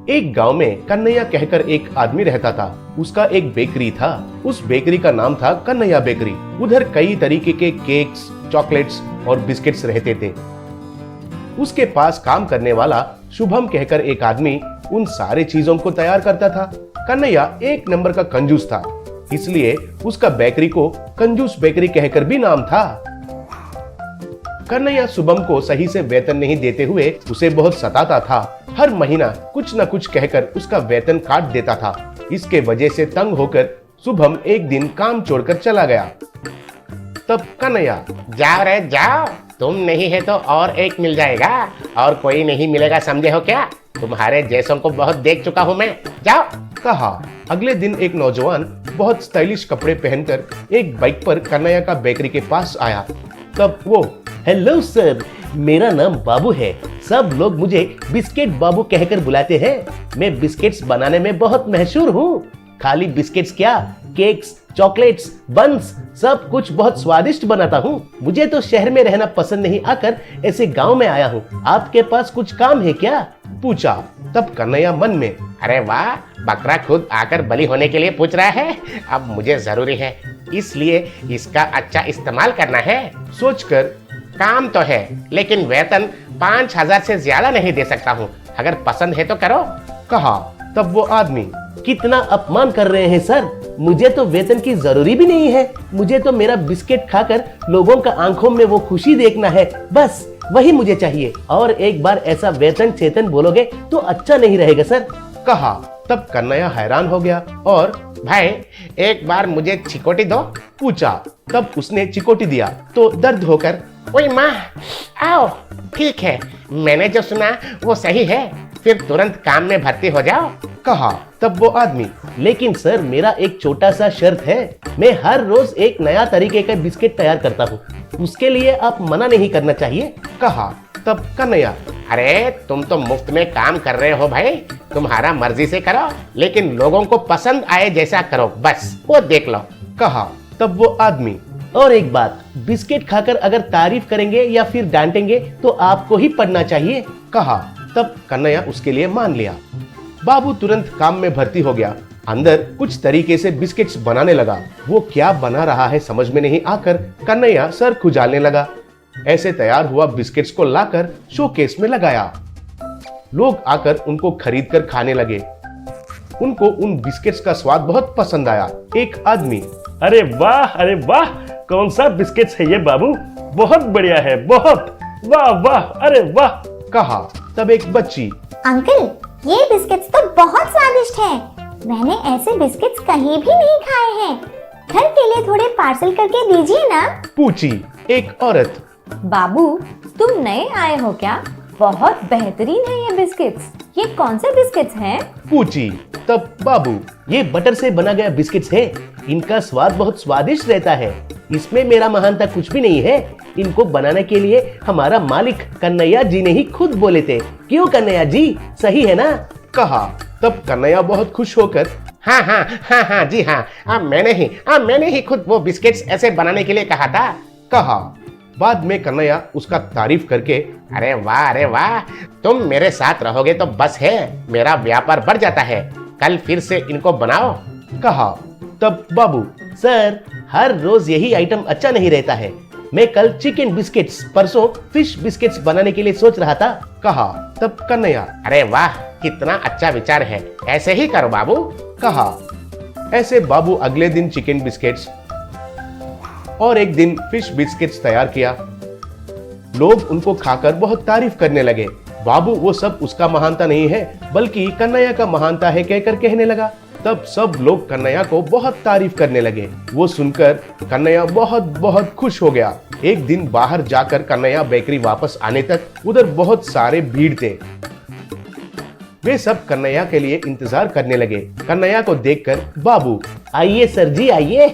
एक गांव में कन्हैया कहकर एक आदमी रहता था। उसका एक बेकरी था। उस बेकरी का नाम था कन्हैया बेकरी। उधर कई तरीके के केक्स, चॉकलेट्स और बिस्किट्स रहते थे। उसके पास काम करने वाला शुभम कहकर एक आदमी उन सारे चीजों को तैयार करता था। कन्हैया एक नंबर का कंजूस था, इसलिए उसका बेकरी को कंजूस बेकरी कहकर भी नाम था। कन्हैया शुभम को सही से वेतन नहीं देते हुए उसे बहुत सताता था। हर महीना कुछ न कुछ कहकर उसका वेतन काट देता था। इसके वजह से तंग होकर शुभम एक दिन काम छोड़कर चला गया। तब कन्हैया, जाओ रे जाओ, तुम नहीं है तो और एक मिल जाएगा, और कोई नहीं मिलेगा, समझे हो क्या? तुम्हारे जैसों को बहुत देख चुका हूँ मैं, जाओ, कहा। अगले दिन एक नौजवान बहुत स्टाइलिश कपड़े पहनकर एक बाइक पर कन्हैया का बेकरी के पास आया। तब वो, हेलो सर, मेरा नाम बाबू है। सब लोग मुझे बिस्किट बाबू कहकर बुलाते हैं। मैं बिस्किट्स बनाने में बहुत मशहूर हूँ। खाली बिस्किट्स क्या, केक्स, चॉकलेट्स, बंस, सब कुछ बहुत स्वादिष्ट बनाता हूँ। मुझे तो शहर में रहना पसंद नहीं, आकर ऐसे गांव में आया हूँ। आपके पास कुछ काम है क्या? पूछा। तब कन्हैया मन में, अरे वाह, बकरा खुद आकर बलि होने के लिए पूछ रहा है। अब मुझे जरूरी है, इसलिए इसका अच्छा इस्तेमाल करना है। सोचकर, काम तो है, लेकिन वेतन 5,000 से ज्यादा नहीं दे सकता हूँ। अगर पसंद है तो करो, कहा। तब वो आदमी, कितना अपमान कर रहे हैं सर, मुझे तो वेतन की जरूरी भी नहीं है। मुझे तो मेरा बिस्किट खाकर लोगों का आंखों में वो खुशी देखना है, बस वही मुझे चाहिए। और एक बार ऐसा वेतन चेतन बोलोगे तो अच्छा नहीं रहेगा सर, कहा। तब कन्हैया हैरान हो गया और, भाई एक बार मुझे चिकोटी दो, पूछा। तब उसने चिकोटी दिया तो दर्द होकर, ओए माँ, आओ, ठीक है, मैंने जो सुना वो सही है, फिर तुरंत काम में भर्ती हो जाओ, कहा। तब वो आदमी, लेकिन सर मेरा एक छोटा सा शर्त है। मैं हर रोज एक नया तरीके का बिस्किट तैयार करता हूँ, उसके लिए आप मना नहीं करना चाहिए, कहा। तब कन्हैया, अरे तुम तो मुफ्त में काम कर रहे हो भाई, तुम्हारा मर्जी से करो, लेकिन लोगों को पसंद आए जैसा करो, बस वो देख लो, कहा। तब वो आदमी, और एक बात, बिस्किट खाकर अगर तारीफ करेंगे या फिर डांटेंगे तो आपको ही पढ़ना चाहिए, कहा। तब कन्हैया उसके लिए मान लिया। बाबू तुरंत काम में भर्ती हो गया। अंदर कुछ तरीके से बिस्किट्स बनाने लगा। वो क्या बना रहा है समझ में नहीं आकर कन्हैया सर खुजालने लगा। ऐसे तैयार हुआ बिस्किट्स को लाकर शोकेस में लगाया। लोग आकर उनको खरीद कर खाने लगे। उनको उन बिस्किट्स का स्वाद बहुत पसंद आया। एक आदमी, अरे वाह, कौन सा बिस्किट्स है ये बाबू, बहुत बढ़िया है, बहुत, वाह वाह, अरे वाह, कहा। तब एक बच्ची, अंकल, ये बिस्किट्स तो बहुत स्वादिष्ट हैं। मैंने ऐसे बिस्किट्स कहीं भी नहीं खाए हैं। घर के लिए थोड़े पार्सल करके दीजिए ना, पूछी। एक औरत, बाबू, तुम नए आए हो क्या? बहुत बेहतरीन है ये बिस्किट्स। ये कौन से बिस्किट्स हैं? पूछी। तब बाबू, ये बटर से बना गया बिस्किट्स है। इनका स्वाद बहुत स्वादिष्ट रहता है। इसमें मेरा महानता कुछ भी नहीं है। इनको बनाने के लिए हमारा मालिक कन्हैया जी ने ही खुद बोले थे। क्यों कन्हैया जी, सही है ना, कहा। तब कन्हैया बहुत खुश होकर, हाँ जी हाँ, मैंने ही खुद वो बिस्किट्स ऐसे बनाने के लिए कहा था, कहा। बाद में कन्हैया उसका तारीफ करके, अरे वाह, तुम मेरे साथ रहोगे तो बस है, मेरा व्यापार बढ़ जाता है, कल फिर से इनको बनाओ, कहा। तब बाबू, सर हर रोज यही आइटम अच्छा नहीं रहता है। मैं कल चिकन बिस्किट्स, परसों फिश बिस्किट्स बनाने के लिए सोच रहा था, कहा। तब कन्हैया, अरे वाह, कितना अच्छा विचार है, ऐसे ही करो बाबू, कहा। ऐसे बाबू अगले दिन चिकन बिस्किट्स और एक दिन फिश बिस्किट्स तैयार किया। लोग उनको खाकर बहुत तारीफ करने लगे। बाबू वो सब उसका महानता नहीं है, बल्कि कन्हैया का महानता है कहकर कहने लगा। तब सब लोग कन्हैया को बहुत तारीफ करने लगे। वो सुनकर कन्हैया बहुत बहुत खुश हो गया। एक दिन बाहर जाकर कन्हैया बेकरी वापस आने तक उधर बहुत सारे भीड़ थे। वे सब कन्हैया के लिए इंतजार करने लगे। कन्हैया को देखकर बाबू, आइए सर जी आइए,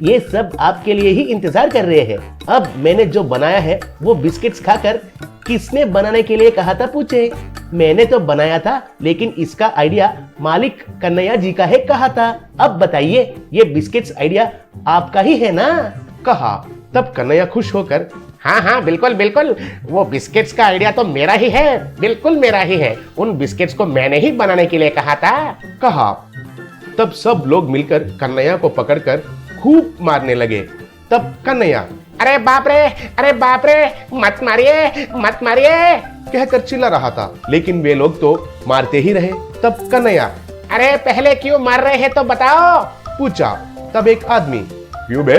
ये सब आपके लिए ही इंतजार कर रहे हैं। अब मैंने जो बनाया है वो बिस्किट्स खाकर किसने बनाने के लिए कहा था पूछे। मैंने तो बनाया था, लेकिन इसका आइडिया मालिक कन्हैया जी का है कहा था। अब बताइए, ये बिस्किट्स आइडिया आपका ही है ना, कहा। तब कन्हैया खुश होकर, हाँ हाँ बिल्कुल बिल्कुल, वो बिस्किट्स का आइडिया तो मेरा ही है, बिल्कुल मेरा ही है। उन बिस्किट्स को मैंने ही बनाने के लिए कहा था। कहा। तब सब लोग मिलकर कन्हैया को पकड़कर खूब मारने लगे। तब कन्हैया अरे बाप रे, मत मारिए मत मारिए। कहकर चिल्ला रहा था, लेकिन वे लोग तो मारते ही रहे। तब कन्हैया अरे पहले क्यों मार रहे हैं तो बताओ। पूछा। तब एक आदमी क्यों बे,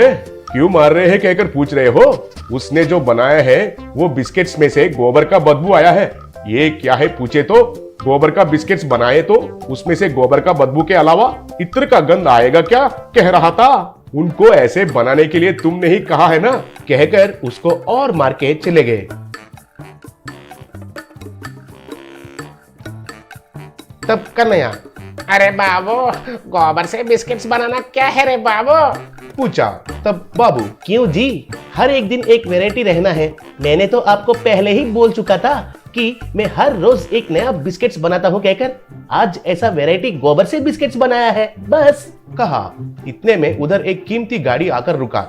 क्यों मार रहे हैं कहकर पूछ रहे हो? उसने जो बनाया है वो बिस्किट्स में से गोबर का बदबू आया है। ये क्या है पूछे तो गोबर का बिस्किट्स बनाए तो उसमें से गोबर का बदबू के अलावा इत्र का गंध आएगा क्या कह रहा था। उनको ऐसे बनाने के लिए तुमने ही कहा है ना, कहकर उसको और मार के चले गए। तब कन्हैया अरे बाबू, गोबर से बिस्किट्स बनाना क्या है रे बाबू। पूछा। तब बाबू क्यों जी, हर एक दिन एक वैरायटी रहना है। मैंने तो आपको पहले ही बोल चुका था कि मैं हर रोज एक नया बिस्किट्स बनाता हूँ कहकर। आज ऐसा वैरायटी गोबर से बिस्किट्स बनाया है बस। कहा। इतने में उधर एक कीमती गाड़ी आकर रुका।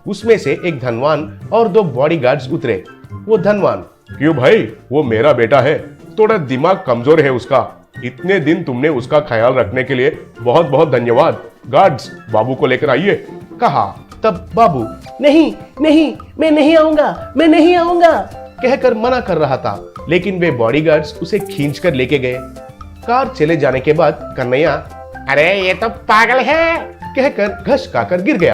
उसमें से एक धनवान और 2 बॉडीगार्ड्स उतरे। वो धनवान क्यों भाई, वो मेरा बेटा है, थोड़ा दिमाग कमजोर है उसका। इतने दिन तुमने उसका ख्याल रखने के लिए बहुत बहुत धन्यवाद। गार्ड्स बाबू को लेकर आइए। कहा। तब बाबू नहीं नहीं, मैं नहीं आऊंगा, मैं नहीं आऊंगा कहकर मना कर रहा था, लेकिन वे बॉडीगार्ड्स उसे खींचकर लेके गए। कार चले जाने के बाद कन्हैया अरे ये तो पागल है कहकर घस खाकर गिर गया।